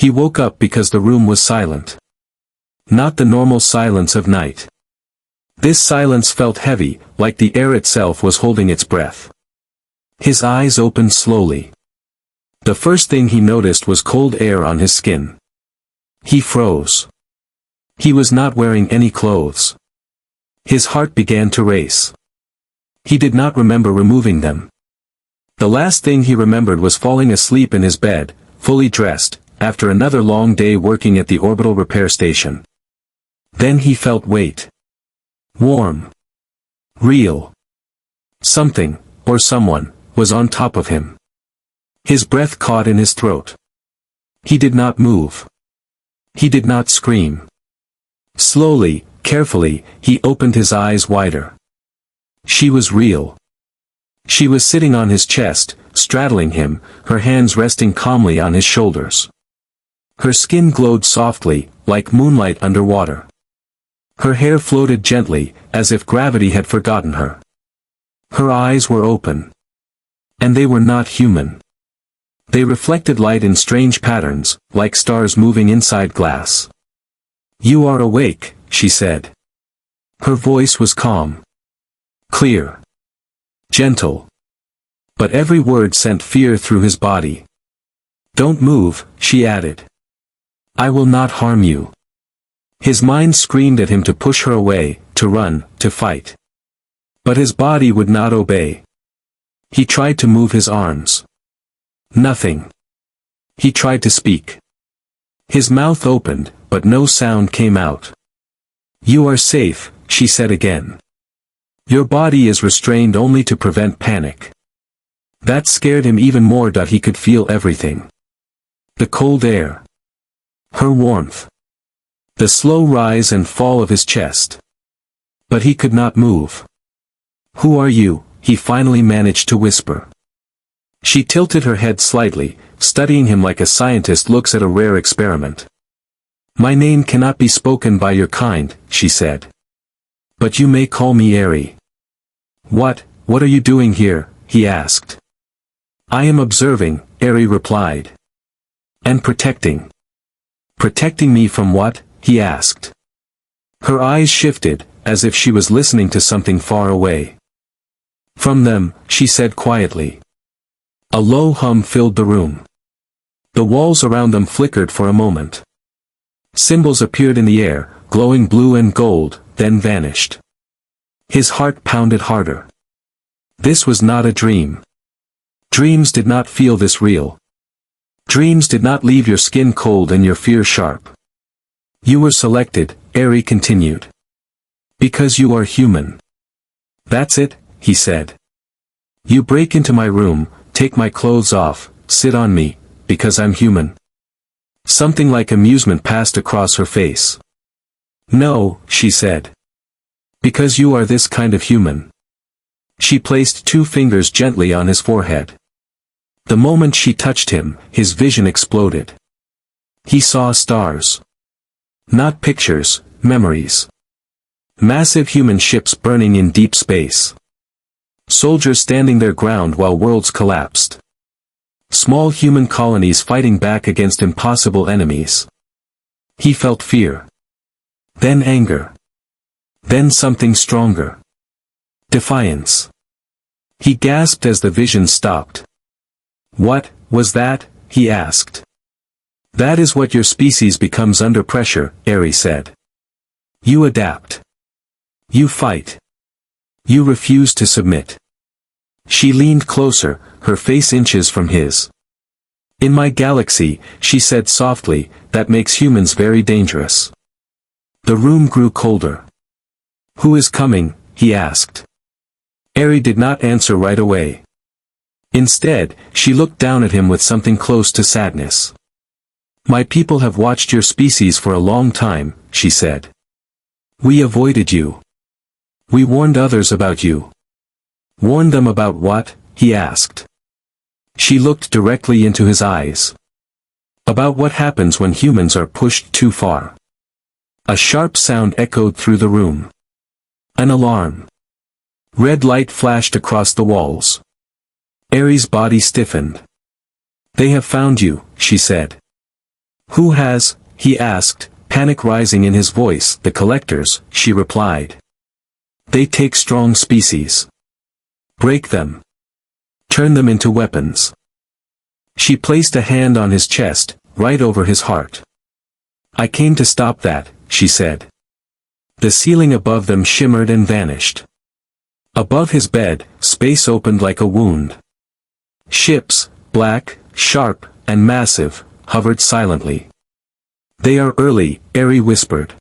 He woke up because the room was silent. Not the normal silence of night. This silence felt heavy, like the air itself was holding its breath. His eyes opened slowly. The first thing he noticed was cold air on his skin. He froze. He was not wearing any clothes. His heart began to race. He did not remember removing them. The last thing he remembered was falling asleep in his bed, fully dressed, after another long day working at the orbital repair station. Then he felt weight. Warm. Real. Something, or someone, was on top of him. His breath caught in his throat. He did not move. He did not scream. Slowly, carefully, he opened his eyes wider. She was real. She was sitting on his chest, straddling him, her hands resting calmly on his shoulders. Her skin glowed softly, like moonlight underwater. Her hair floated gently, as if gravity had forgotten her. Her eyes were open. And they were not human. They reflected light in strange patterns, like stars moving inside glass. "You are awake," she said. Her voice was calm. Clear. Gentle. But every word sent fear through his body. "Don't move," she added. "I will not harm you." His mind screamed at him to push her away, to run, to fight. But his body would not obey. He tried to move his arms. Nothing. He tried to speak. His mouth opened, but no sound came out. "You are safe," she said again. "Your body is restrained only to prevent panic." That scared him even more that he could feel everything. The cold air. Her warmth. The slow rise and fall of his chest. But he could not move. "Who are you?" he finally managed to whisper. She tilted her head slightly, studying him like a scientist looks at a rare experiment. "My name cannot be spoken by your kind," she said. "But you may call me Eri." What are you doing here?" he asked. "I am observing," Eri replied. "And protecting." "Protecting me from what?" he asked. Her eyes shifted, as if she was listening to something far away. "From them," she said quietly. A low hum filled the room. The walls around them flickered for a moment. Symbols appeared in the air, glowing blue and gold, then vanished. His heart pounded harder. This was not a dream. Dreams did not feel this real. Dreams did not leave your skin cold and your fear sharp. "You were selected," Eri continued. "Because you are human." "That's it," he said. "You break into my room, take my clothes off, sit on me, because I'm human." Something like amusement passed across her face. "No," she said. "Because you are this kind of human." She placed 2 fingers gently on his forehead. The moment she touched him, his vision exploded. He saw stars. Not pictures, memories. Massive human ships burning in deep space. Soldiers standing their ground while worlds collapsed. Small human colonies fighting back against impossible enemies. He felt fear. Then anger. Then something stronger. Defiance. He gasped as the vision stopped. "What was that?" he asked. "That is what your species becomes under pressure," Eri said. "You adapt. You fight. You refuse to submit." She leaned closer, her face inches from his. "In my galaxy," she said softly, "that makes humans very dangerous." The room grew colder. "Who is coming?" he asked. Eri did not answer right away. Instead, she looked down at him with something close to sadness. "My people have watched your species for a long time," she said. "We avoided you. We warned others about you." "Warned them about what?" he asked. She looked directly into his eyes. "About what happens when humans are pushed too far." A sharp sound echoed through the room. An alarm. Red light flashed across the walls. Eri's body stiffened. "They have found you," she said. Who has, he asked, panic rising in his voice. The collectors, she replied. They take strong species. Break them. Turn them into weapons. She placed a hand on his chest, right over his heart. I came to stop that, she said. The ceiling above them shimmered and vanished. Above his bed, space opened like a wound. Ships, black, sharp, and massive, hovered silently. They are early, Aerie whispered.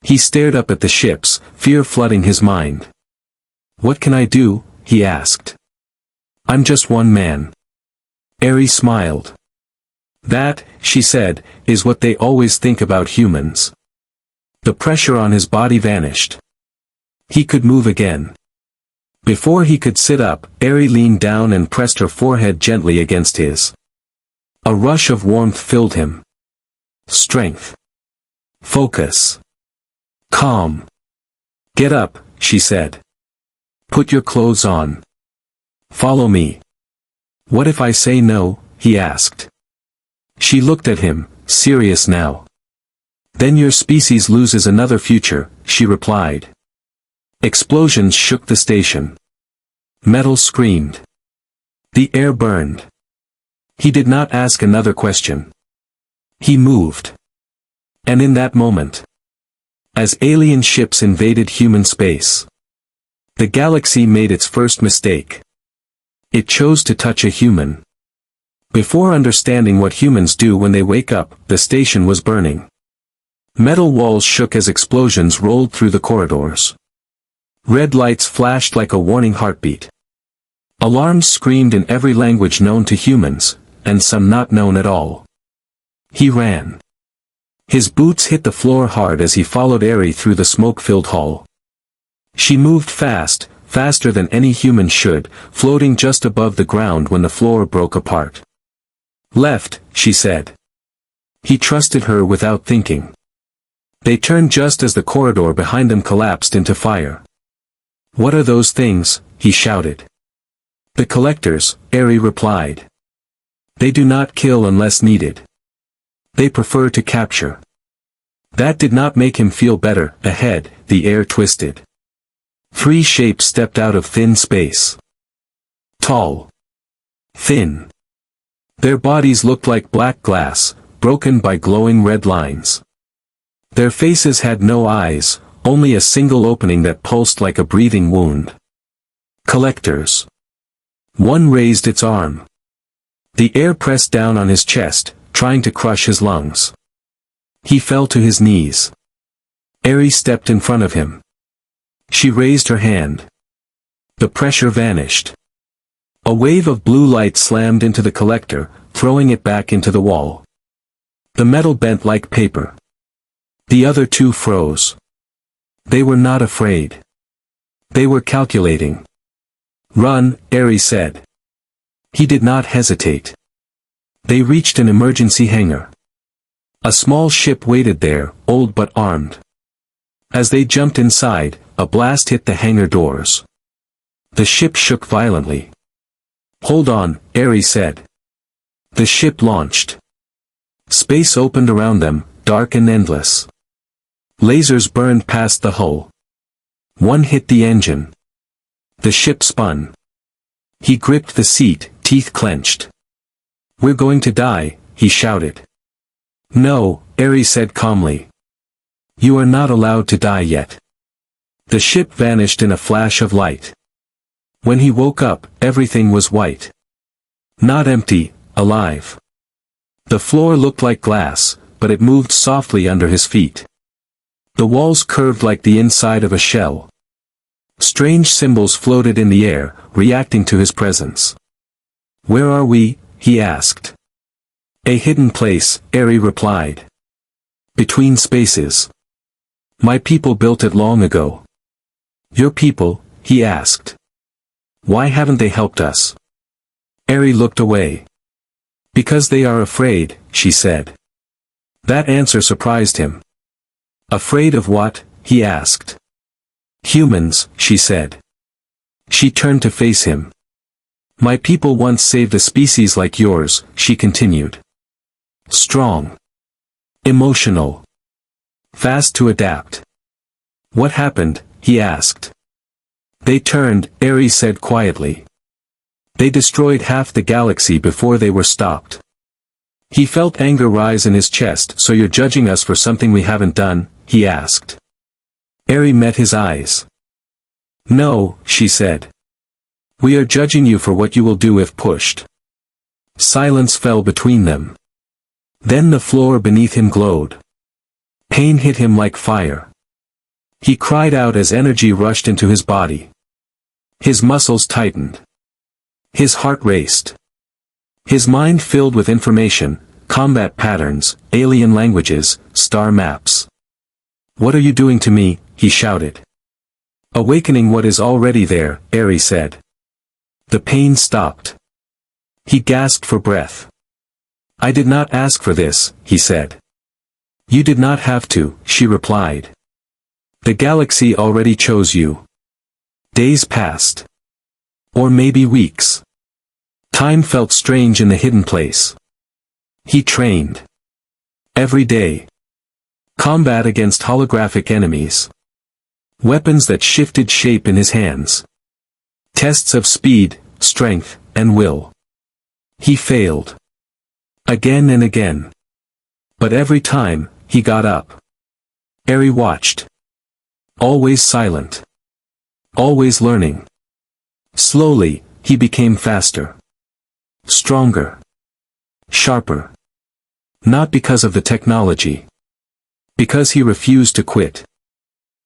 He stared up at the ships, fear flooding his mind. What can I do? He asked. I'm just one man. Aerie smiled. That, she said, is what they always think about humans. The pressure on his body vanished. He could move again. Before he could sit up, Aerie leaned down and pressed her forehead gently against his. A rush of warmth filled him. Strength. Focus. Calm. Get up, she said. Put your clothes on. Follow me. What if I say no? He asked. She looked at him, serious now. Then your species loses another future, she replied. Explosions shook the station. Metal screamed. The air burned. He did not ask another question. He moved. And in that moment, as alien ships invaded human space, the galaxy made its first mistake. It chose to touch a human. Before understanding what humans do when they wake up, the station was burning. Metal walls shook as explosions rolled through the corridors. Red lights flashed like a warning heartbeat. Alarms screamed in every language known to humans, and some not known at all. He ran. His boots hit the floor hard as he followed Aerie through the smoke-filled hall. She moved fast, faster than any human should, floating just above the ground when the floor broke apart. Left, she said. He trusted her without thinking. They turned just as the corridor behind them collapsed into fire. What are those things? He shouted. The collectors, Aerie replied. They do not kill unless needed. They prefer to capture. That did not make him feel better. Ahead, the air twisted. 3 shapes stepped out of thin space. Tall. Thin. Their bodies looked like black glass, broken by glowing red lines. Their faces had no eyes, only a single opening that pulsed like a breathing wound. Collectors. One raised its arm. The air pressed down on his chest, trying to crush his lungs. He fell to his knees. Aerie stepped in front of him. She raised her hand. The pressure vanished. A wave of blue light slammed into the collector, throwing it back into the wall. The metal bent like paper. The other 2 froze. They were not afraid. They were calculating. Run, Aerie said. He did not hesitate. They reached an emergency hangar. A small ship waited there, old but armed. As they jumped inside, a blast hit the hangar doors. The ship shook violently. Hold on, Aerie said. The ship launched. Space opened around them, dark and endless. Lasers burned past the hull. One hit the engine. The ship spun. He gripped the seat, teeth clenched. We're going to die, he shouted. No, Aerie said calmly. You are not allowed to die yet. The ship vanished in a flash of light. When he woke up, everything was white. Not empty, alive. The floor looked like glass, but it moved softly under his feet. The walls curved like the inside of a shell. Strange symbols floated in the air, reacting to his presence. Where are we? He asked. A hidden place, Aerie replied. Between spaces. My people built it long ago. Your people? He asked. Why haven't they helped us? Aerie looked away. Because they are afraid, she said. That answer surprised him. Afraid of what? He asked. Humans, she said. She turned to face him. My people once saved a species like yours, she continued. Strong. Emotional. Fast to adapt. What happened? He asked. They turned, Ares said quietly. They destroyed half the galaxy before they were stopped. He felt anger rise in his chest. So you're judging us for something we haven't done? He asked. Ares met his eyes. No, she said. We are judging you for what you will do if pushed. Silence fell between them. Then the floor beneath him glowed. Pain hit him like fire. He cried out as energy rushed into his body. His muscles tightened. His heart raced. His mind filled with information, combat patterns, alien languages, star maps. What are you doing to me? He shouted. Awakening what is already there, Ares said. The pain stopped. He gasped for breath. I did not ask for this, he said. You did not have to, she replied. The galaxy already chose you. Days passed. Or maybe weeks. Time felt strange in the hidden place. He trained. Every day. Combat against holographic enemies. Weapons that shifted shape in his hands. Tests of speed, strength, and will. He failed. Again and again. But every time, he got up. Ares watched. Always silent. Always learning. Slowly, he became faster. Stronger. Sharper. Not because of the technology. Because he refused to quit.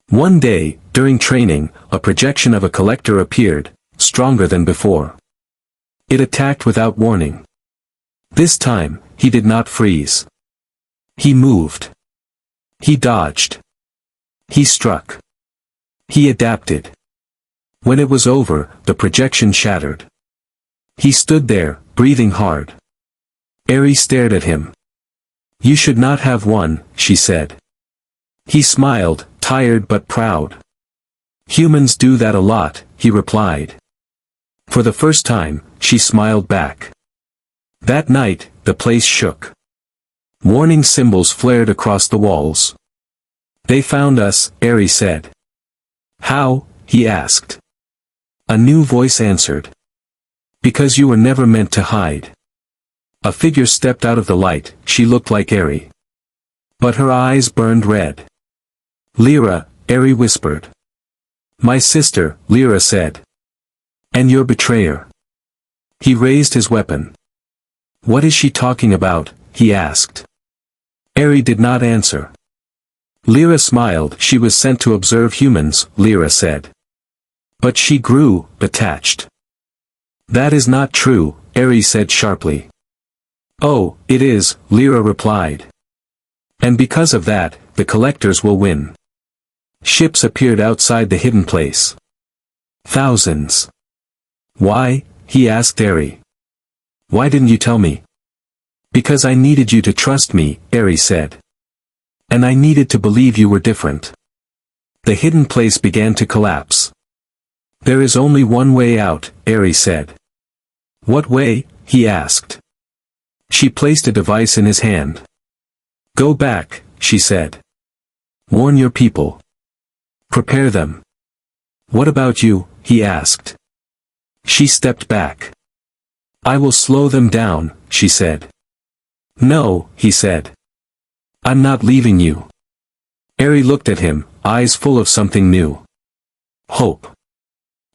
One day, during training, a projection of a collector appeared, stronger than before. It attacked without warning. This time, he did not freeze. He moved. He dodged. He struck. He adapted. When it was over, the projection shattered. He stood there, breathing hard. Ares stared at him. You should not have won, she said. He smiled, tired but proud. Humans do that a lot, he replied. For the first time, she smiled back. That night, the place shook. Warning symbols flared across the walls. They found us, Ares said. How? He asked. A new voice answered. Because you were never meant to hide. A figure stepped out of the light. She looked like Ares. But her eyes burned red. Lyra, Ares whispered. My sister, Lyra said. And your betrayer. He raised his weapon. What is she talking about? He asked. Ares did not answer. Lyra smiled. She was sent to observe humans, Lyra said. But she grew, attached. That is not true, Ares said sharply. Oh, it is, Lyra replied. And because of that, the collectors will win. Ships appeared outside the hidden place. Thousands. Why? He asked Ares. Why didn't you tell me? Because I needed you to trust me, Ares said. And I needed to believe you were different. The hidden place began to collapse. There is only one way out, Ares said. What way? He asked. She placed a device in his hand. Go back, she said. Warn your people. Prepare them. What about you? He asked. She stepped back. I will slow them down, she said. No, he said. I'm not leaving you. Ares looked at him, eyes full of something new. Hope.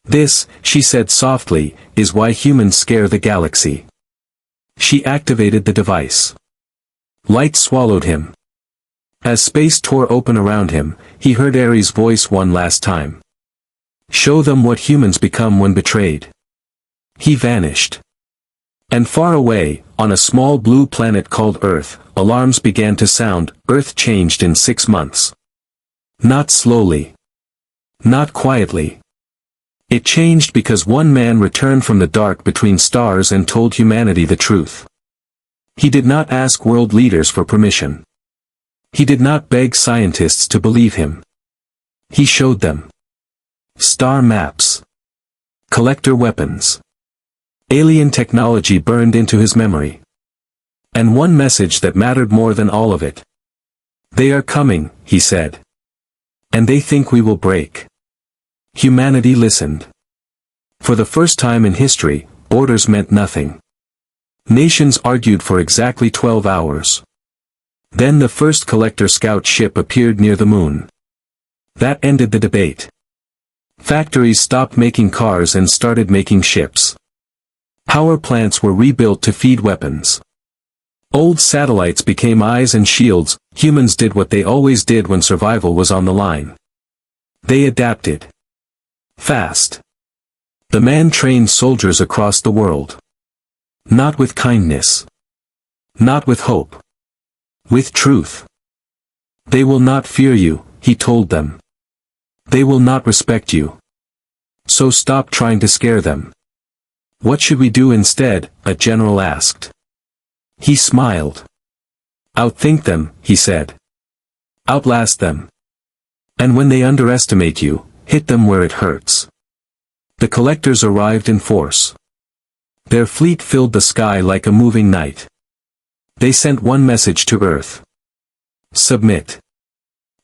This, she said softly, is why humans scare the galaxy. She activated the device. Light swallowed him. As space tore open around him, he heard Ares' voice one last time. Show them what humans become when betrayed. He vanished. And far away, on a small blue planet called Earth, alarms began to sound. Earth changed in 6 months. Not slowly. Not quietly. It changed because one man returned from the dark between stars and told humanity the truth. He did not ask world leaders for permission. He did not beg scientists to believe him. He showed them. Star maps. Collector weapons. Alien technology burned into his memory. And one message that mattered more than all of it. They are coming, he said. And they think we will break. Humanity listened. For the first time in history, orders meant nothing. Nations argued for exactly 12 hours. Then the first collector scout ship appeared near the moon. That ended the debate. Factories stopped making cars and started making ships. Power plants were rebuilt to feed weapons. Old satellites became eyes and shields. Humans did what they always did when survival was on the line. They adapted. Fast. The man trained soldiers across the world. Not with kindness. Not with hope. With truth. They will not fear you, he told them. They will not respect you. So stop trying to scare them. What should we do instead? A general asked. He smiled. Outthink them, he said. Outlast them. And when they underestimate you, hit them where it hurts. The collectors arrived in force. Their fleet filled the sky like a moving night. They sent one message to Earth. Submit.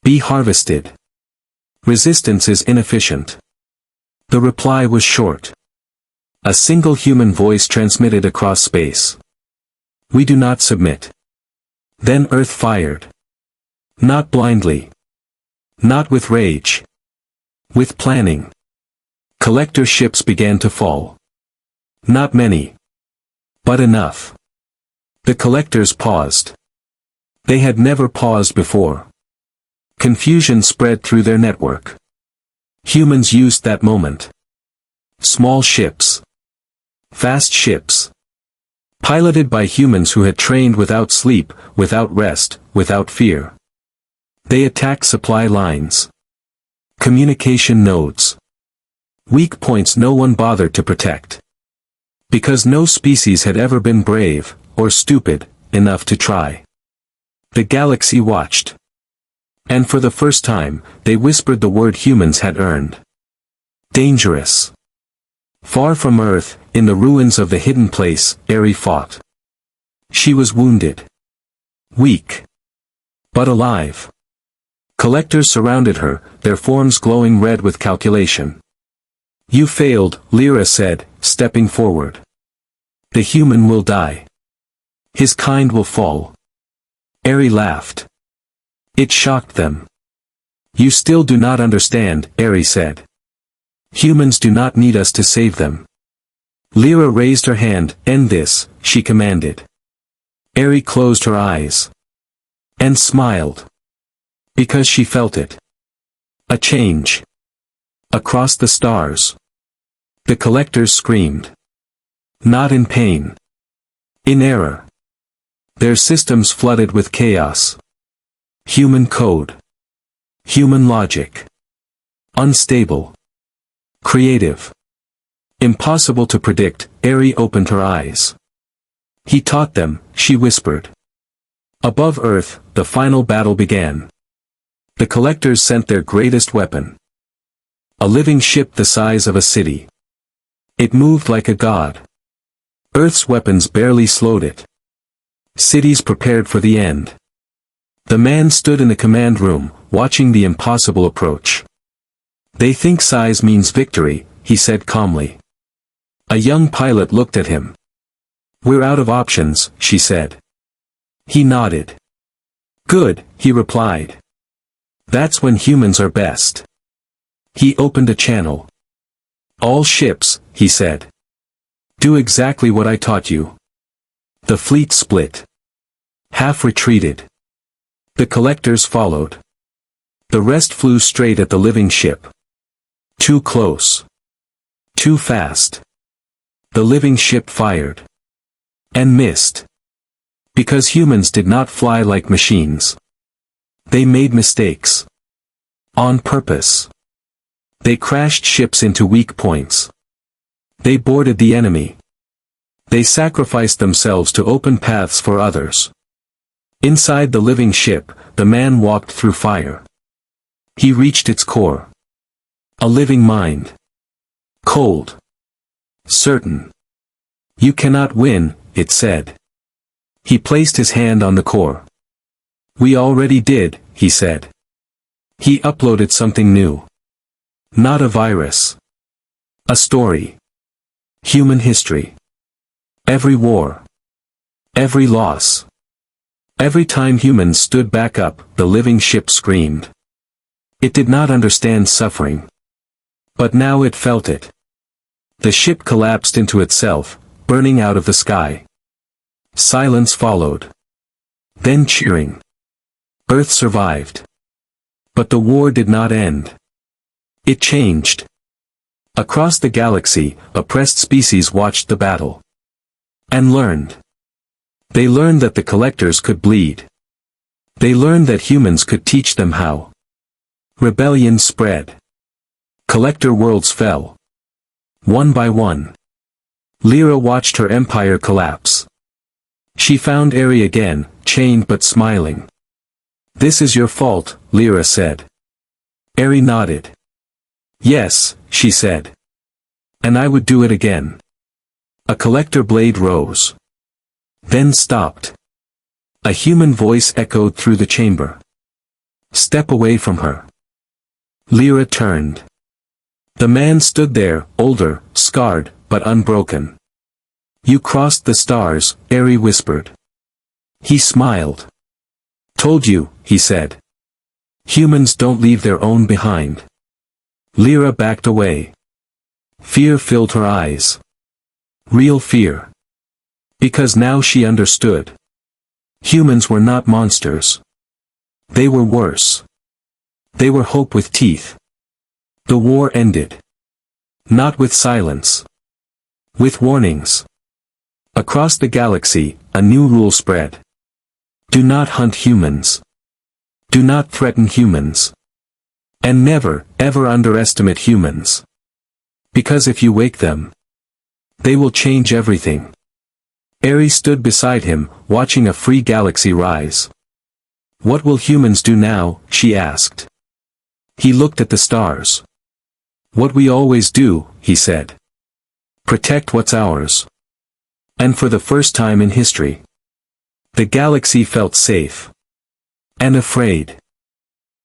Be harvested. Resistance is inefficient. The reply was short. A single human voice transmitted across space. We do not submit. Then Earth fired. Not blindly. Not with rage. With planning. Collector ships began to fall. Not many. But enough. The collectors paused. They had never paused before. Confusion spread through their network. Humans used that moment. Small ships. Fast ships. Piloted by humans who had trained without sleep, without rest, without fear. They attacked supply lines. Communication nodes. Weak points no one bothered to protect. Because no species had ever been brave, or stupid, enough to try. The galaxy watched. And for the first time, they whispered the word humans had earned. Dangerous. Far from Earth, in the ruins of the hidden place, Eri fought. She was wounded. Weak. But alive. Collectors surrounded her, their forms glowing red with calculation. You failed, Lyra said, stepping forward. The human will die. His kind will fall. Eri laughed. It shocked them. You still do not understand, Eri said. Humans do not need us to save them. Lyra raised her hand. End this, she commanded. Eri closed her eyes. And smiled. Because she felt it. A change. Across the stars. The collectors screamed. Not in pain. In error. Their systems flooded with chaos. Human code. Human logic. Unstable. Creative. Impossible to predict. Eri opened her eyes. He taught them, she whispered. Above Earth, the final battle began. The collectors sent their greatest weapon. A living ship the size of a city. It moved like a god. Earth's weapons barely slowed it. Cities prepared for the end. The man stood in the command room, watching the impossible approach. They think size means victory, he said calmly. A young pilot looked at him. We're out of options, she said. He nodded. Good, he replied. That's when humans are best. He opened a channel. All ships, he said. Do exactly what I taught you. The fleet split. Half retreated. The collectors followed. The rest flew straight at the living ship. Too close. Too fast. The living ship fired. And missed. Because humans did not fly like machines. They made mistakes. On purpose. They crashed ships into weak points. They boarded the enemy. They sacrificed themselves to open paths for others. Inside the living ship, the man walked through fire. He reached its core. A living mind. Cold. Certain. You cannot win, it said. He placed his hand on the core. We already did, he said. He uploaded something new. Not a virus. A story. Human history. Every war. Every loss. Every time humans stood back up, the living ship screamed. It did not understand suffering. But now it felt it. The ship collapsed into itself, burning out of the sky. Silence followed. Then cheering. Earth survived. But the war did not end. It changed. Across the galaxy, oppressed species watched the battle. And learned. They learned that the collectors could bleed. They learned that humans could teach them how. Rebellion spread. Collector worlds fell. One by one. Lyra watched her empire collapse. She found Eri again, chained but smiling. This is your fault, Lyra said. Eri nodded. Yes, she said. And I would do it again. A collector blade rose. Then stopped. A human voice echoed through the chamber. Step away from her. Lyra turned. The man stood there, older, scarred, but unbroken. You crossed the stars, Eri whispered. He smiled. Told you, he said. Humans don't leave their own behind. Lyra backed away. Fear filled her eyes. Real fear. Because now she understood. Humans were not monsters. They were worse. They were hope with teeth. The war ended. Not with silence. With warnings. Across the galaxy, a new rule spread. Do not hunt humans. Do not threaten humans. And never, ever underestimate humans. Because if you wake them, they will change everything. Eri stood beside him, watching a free galaxy rise. What will humans do now, she asked. He looked at the stars. What we always do, he said. Protect what's ours. And for the first time in history, the galaxy felt safe. And afraid.